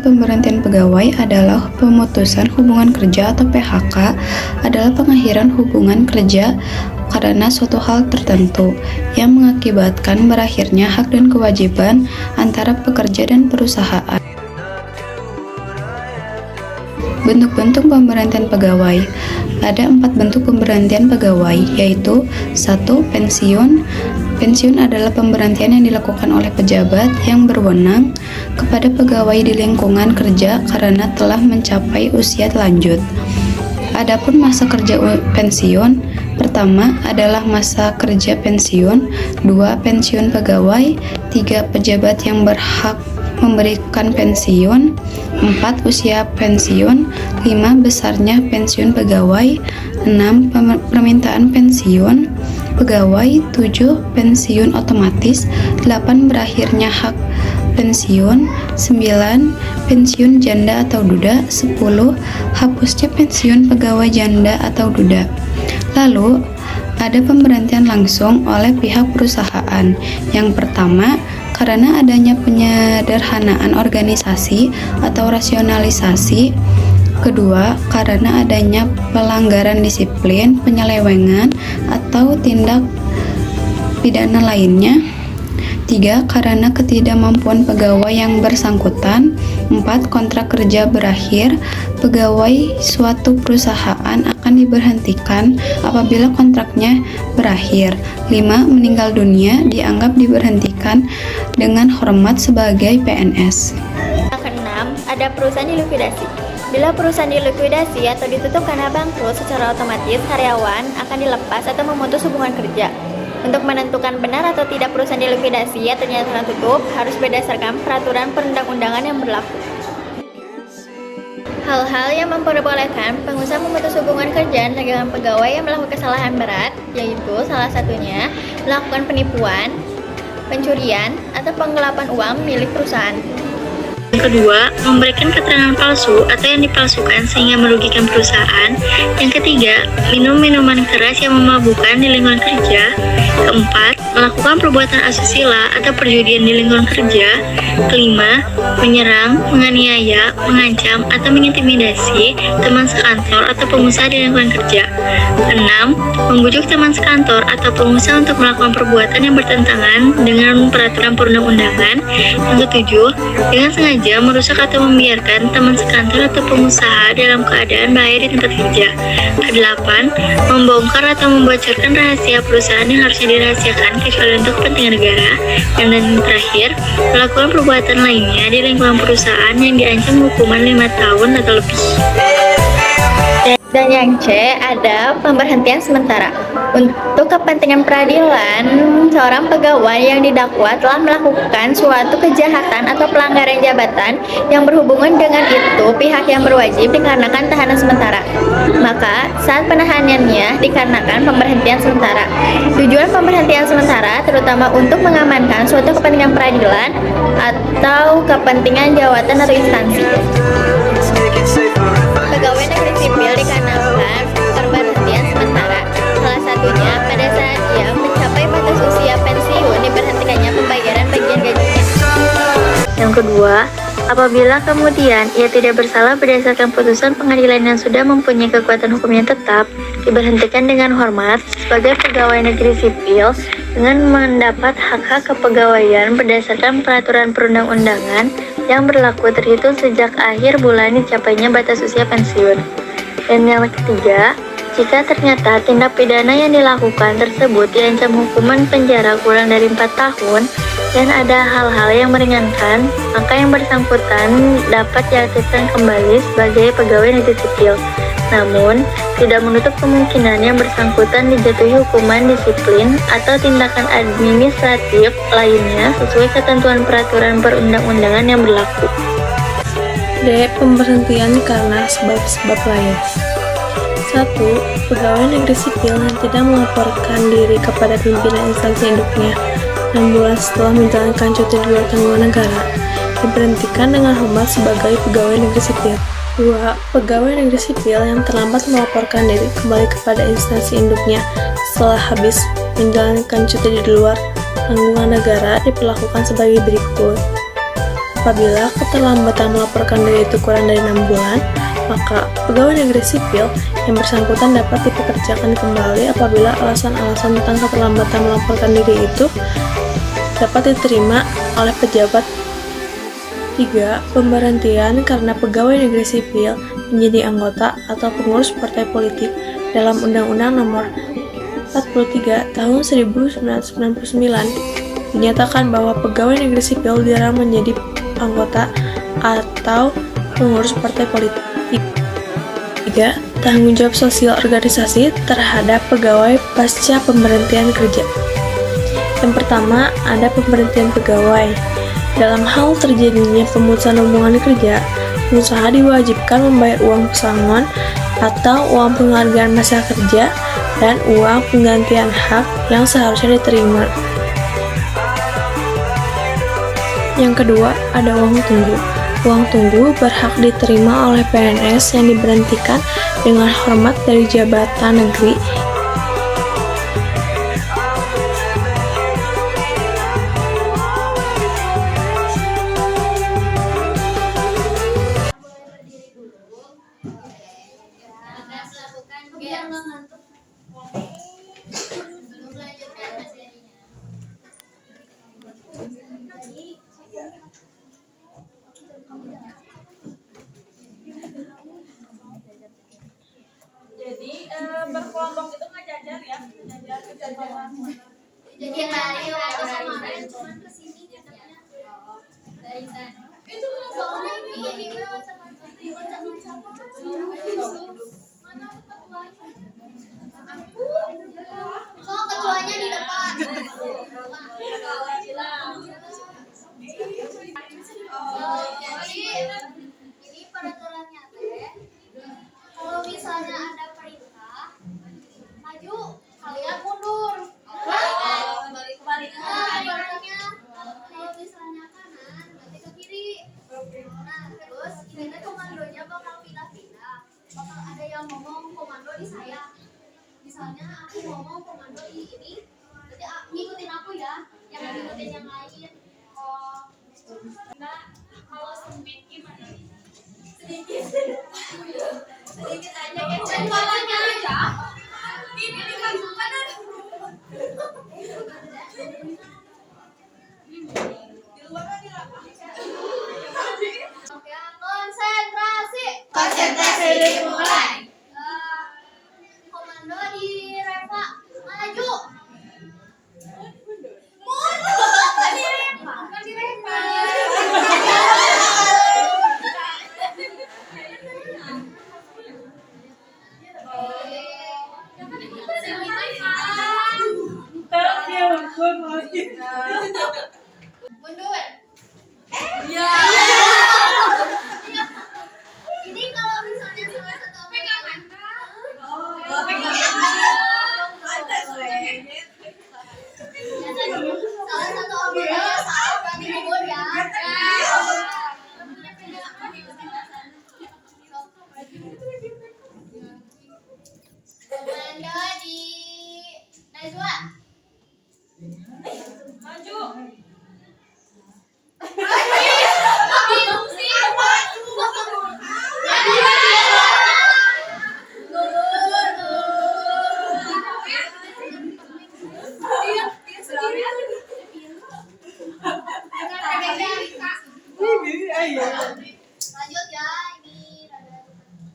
pemberhentian pegawai adalah pemutusan hubungan kerja atau PHK adalah pengakhiran hubungan kerja karena suatu hal tertentu yang mengakibatkan berakhirnya hak dan kewajiban antara pekerja dan perusahaan. Bentuk-bentuk pemberhentian pegawai. Ada 4 bentuk pemberhentian pegawai, yaitu 1. Pensiun. Pensiun adalah pemberhentian yang dilakukan oleh pejabat yang berwenang kepada pegawai di lingkungan kerja karena telah mencapai usia lanjut. Adapun masa kerja pensiun, pertama adalah masa kerja pensiun, 2. Pensiun pegawai, 3. Pejabat yang berhak memberikan pensiun, 4. Usia pensiun, 5. Besarnya pensiun pegawai, 6. Permintaan pensiun pegawai, 7. Pensiun otomatis, 8. Berakhirnya hak pensiun, 9. Pensiun janda atau duda, 10. Hapusnya pensiun pegawai janda atau duda. Lalu, ada pemberhentian langsung oleh pihak perusahaan. Yang pertama, karena adanya penyederhanaan organisasi atau rasionalisasi. Kedua, karena adanya pelanggaran disiplin, penyelewengan, atau tindak pidana lainnya. 3. Karena ketidakmampuan pegawai yang bersangkutan. 4. Kontrak kerja berakhir. Pegawai suatu perusahaan akan diberhentikan apabila kontraknya berakhir. 5. Meninggal dunia dianggap diberhentikan dengan hormat sebagai PNS. Yang keenam, ada perusahaan dilikuidasi. Bila perusahaan dilikuidasi atau ditutup karena bangkrut, secara otomatis karyawan akan dilepas atau memutus hubungan kerja. Untuk menentukan benar atau tidak perusahaan dilikuidasi atau dinyatakan tutup, harus berdasarkan peraturan perundang-undangan yang berlaku. Hal-hal yang memperbolehkan pengusaha memutus hubungan kerja dengan pegawai yang melakukan kesalahan berat, yaitu salah satunya melakukan penipuan, pencurian, atau penggelapan uang milik perusahaan. Yang kedua, memberikan keterangan palsu atau yang dipalsukan sehingga merugikan perusahaan. Yang ketiga, minum minuman keras yang memabukkan di lingkungan kerja. Keempat, melakukan perbuatan asusila atau perjudian di lingkungan kerja. Kelima, menyerang, menganiaya, mengancam, atau mengintimidasi teman sekantor atau pengusaha di lingkungan kerja. Enam, membujuk teman sekantor atau pengusaha untuk melakukan perbuatan yang bertentangan dengan peraturan perundang-undangan. Yang ketujuh, dengan sengaja merusak atau membiarkan teman sekantor atau pengusaha dalam keadaan bahaya di tempat kerja. Kedelapan, membongkar atau membocorkan rahasia perusahaan yang harusnya dirahasiakan kecuali untuk kepentingan negara. Dan yang terakhir, melakukan perbuatan lainnya di lingkungan perusahaan yang diancam hukuman 5 tahun atau lebih. Dan yang C, ada pemberhentian sementara. Untuk kepentingan peradilan, seorang pegawai yang didakwa telah melakukan suatu kejahatan atau pelanggaran jabatan yang berhubungan dengan itu pihak yang berwajib dikarenakan tahanan sementara. Maka, saat penahanannya dikarenakan pemberhentian sementara. Tujuan pemberhentian sementara terutama untuk mengamankan suatu kepentingan peradilan atau kepentingan jawatan atau instansi. Pegawai negeri sipil dikarenakan pemberhentian sementara. Salah satunya pada saat ia mencapai batas usia pensiun diberhentikannya pembayaran bagian gajinya. Yang kedua, apabila kemudian ia tidak bersalah berdasarkan putusan pengadilan yang sudah mempunyai kekuatan hukum yang tetap, diberhentikan dengan hormat sebagai pegawai negeri sipil dengan mendapat hak-hak kepegawaian berdasarkan peraturan perundang-undangan yang berlaku terhitung sejak akhir bulan dicapainya batas usia pensiun. Dan yang ketiga, jika ternyata tindak pidana yang dilakukan tersebut diancam hukuman penjara kurang dari 4 tahun dan ada hal-hal yang meringankan, maka yang bersangkutan dapat diaktifkan kembali sebagai pegawai negeri sipil. Namun, tidak menutup kemungkinan yang bersangkutan dijatuhi hukuman disiplin atau tindakan administratif lainnya sesuai ketentuan peraturan perundang-undangan yang berlaku. D. Pemberhentian karena sebab-sebab lain. 1. Pegawai negeri sipil yang tidak melaporkan diri kepada pimpinan instansi induknya 6 bulan setelah menjalankan cuti di luar tanggungan negara, diberhentikan dengan hormat sebagai pegawai negeri sipil. 2. Pegawai negeri sipil yang terlambat melaporkan diri kembali kepada instansi induknya setelah habis menjalankan cuti di luar tanggungan negara diperlakukan sebagai berikut. Apabila keterlambatan melaporkan diri itu kurang dari 6 bulan, maka pegawai negeri sipil yang bersangkutan dapat dipekerjakan kembali apabila alasan-alasan tentang keterlambatan melaporkan diri itu dapat diterima oleh pejabat. 3. Pemberhentian karena pegawai negeri sipil menjadi anggota atau pengurus partai politik dalam Undang-Undang Nomor 43 Tahun 1999 dinyatakan bahwa pegawai negeri sipil dilarang menjadi anggota atau pengurus partai politik. 3. Tanggung jawab sosial organisasi terhadap pegawai pasca pemberhentian kerja. Yang pertama, ada pemberhentian pegawai. Dalam hal terjadinya pemutusan hubungan kerja, pengusaha diwajibkan membayar uang pesangon atau uang penghargaan masa kerja dan uang penggantian hak yang seharusnya diterima. Yang kedua, ada uang tunggu. Uang tunggu berhak diterima oleh PNS yang diberhentikan dengan hormat dari jabatan negeri. Jadi berkelompok itu ngejajar ya, ngejajar kejadian. Jadi hari waktu kemarin cuma kesini katanya. Dari sana. Itu soalnya ini kok ketuanya di depan. Jadi ini peraturannya teh. Kalau misalnya ada perintah maju, kalian mundur. Baliknya kalau misalnya kanan berarti ke kiri. Nah terus ini teh komandonya bakal pindah-pindah. Bakal ada yang ngomong komando di saya. Misalnya aku ngomong komando di ini, berarti ngikutin aku ya. Yang ngikutin yang lain. Oh. Nah kalau sempit gimana? Sedikit aja ya. Cepatnya aja. Ini kan kanan. Di luar di lapangan. Oke, konsentrasi. Konsentrasi dimulai. Komando di Reva maju. Mundur. Di Reva, bukan di Reva. Mundur. Iya. Ini kalau misalnya salah satu pegangan. Oh, pegangan. Salah satu orangnya salah berarti mundur ya. Komando di Najwa. Maju. Lanjut ya, ini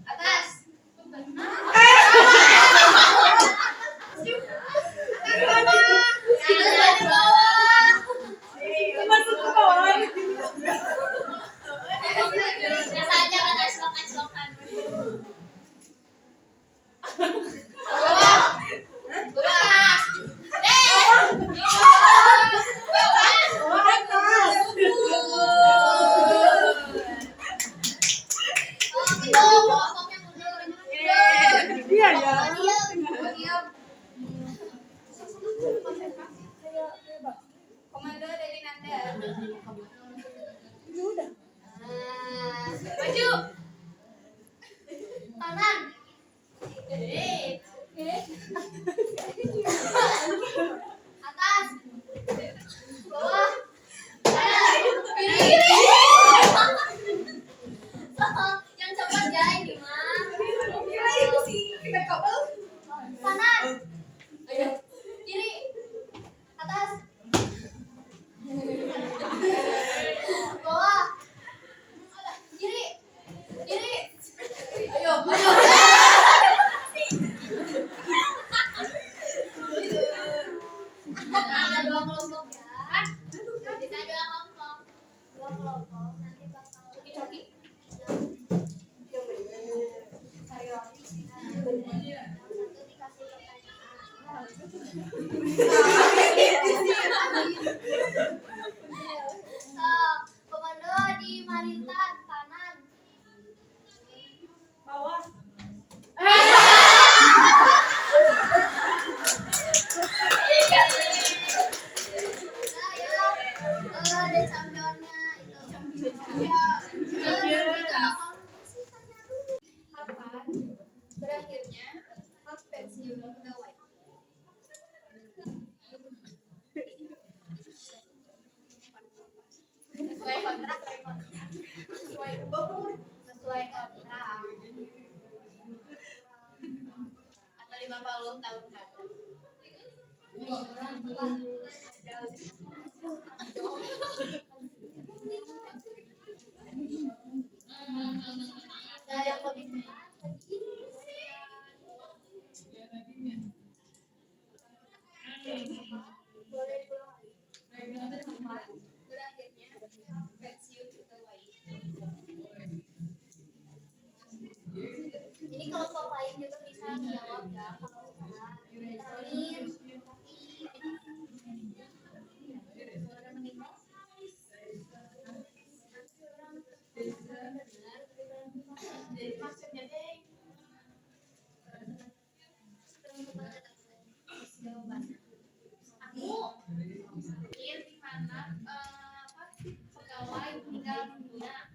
atas. Di bawah. kanan. Kiri. Atas. Bawah. Kiri. Kiri. Ayo. Ada dua kelompok ya. Kita ada kelompok. Dua kelompok. Nanti bakal coki-coki. Komando di Marintan kanan. Bawah. Ada campionnya itu. Kapan berakhirnya hak pensiun pegawai? Sesuai kontrak. Sesuai kontrak. Atau 50 tahun kan? Ada yang lebih boleh diulang lagi. Berakhirnya pensiun pegawai. Ini kelompok lain juga bisa menjawab ya kalau salah. Amin. Maksudnya deh. Jawabannya. Aku ingin di mana pegawai meninggal dunia.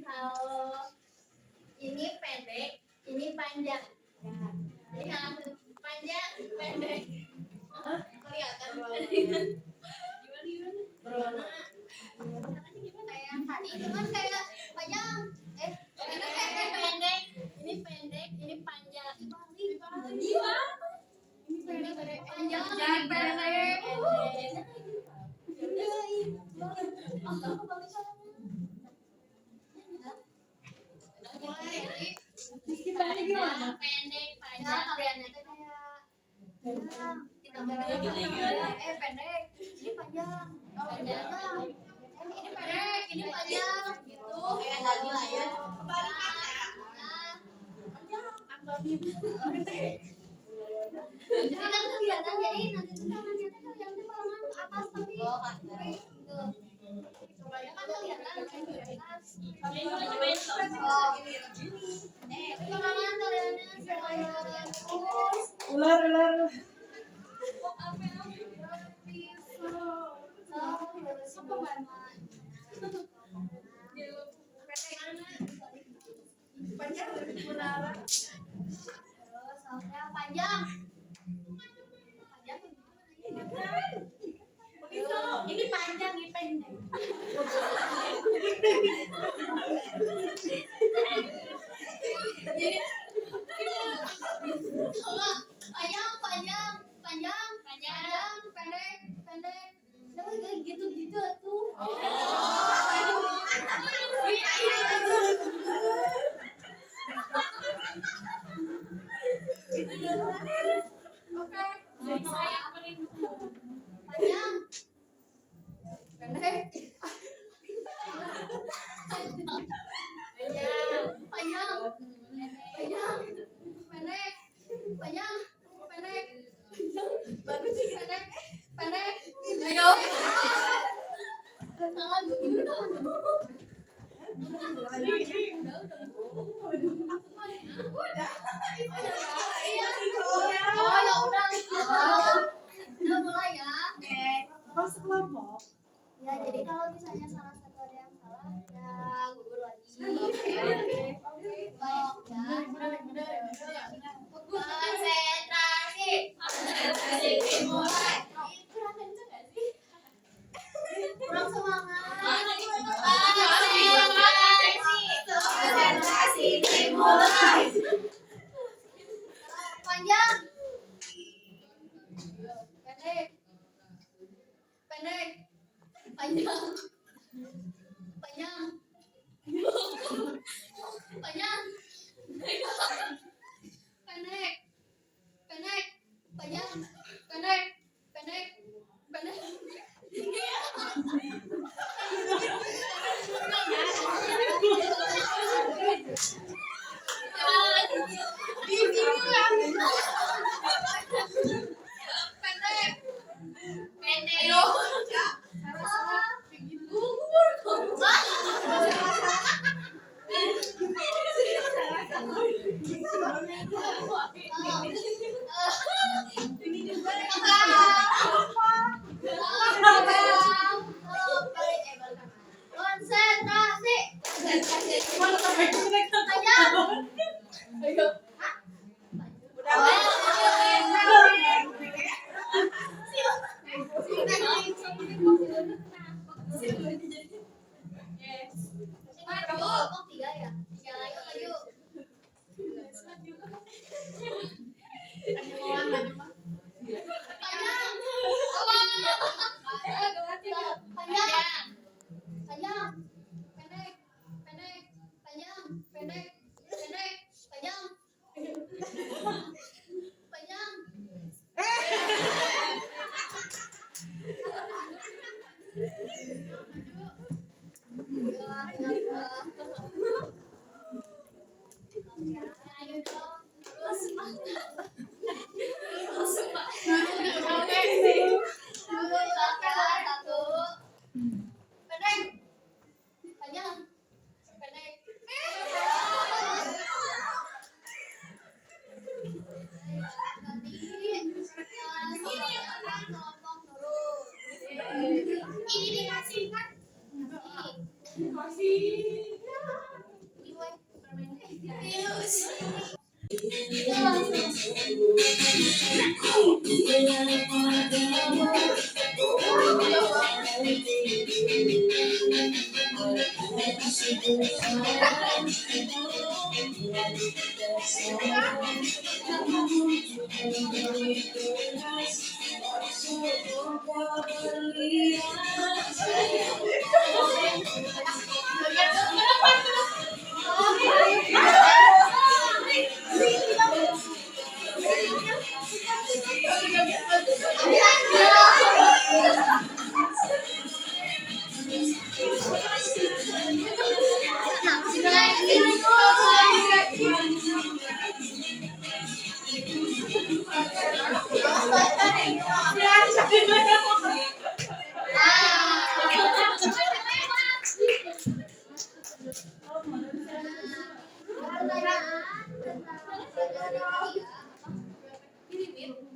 Kalau ini pendek, ini panjang. Jadi kalau panjang, pendek. Kelihatan berwarna. Kayak yang tadi, cuman kayak panjang. Ini kayak pendek, ini pendek, ini panjang. Ini pendek, panjang, pendek. Pendek, panjang, kalian itu kayak pendek, ini panjang, panjang, ini pendek, ini panjang, gitu. Kayak tadi lah ya. Jadi kan kelihatan, jadi nanti tuh tangannya tuh kelihatan balangan ke atas tapi gitu. Coba kan kelihatan ke atas. Balangan kaliannya supaya lurus. Ular. Panjang menara. Panjang. Ini panjang, ini pendek. Panjang, pendek. Jangan gitu tuh. Oke, saya panjang, pendek.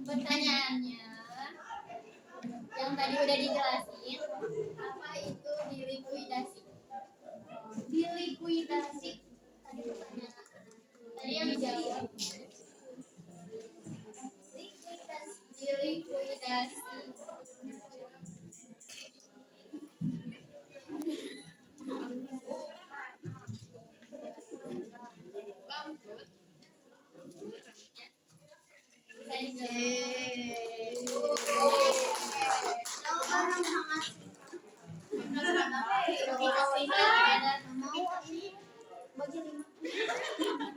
Pertanyaannya yang tadi udah dijelasin, apa itu dilikuidasi? Dilikuidasi tadi pertanyaan. Tadi yang dijawab. Dilikuidasi. Bagi 5.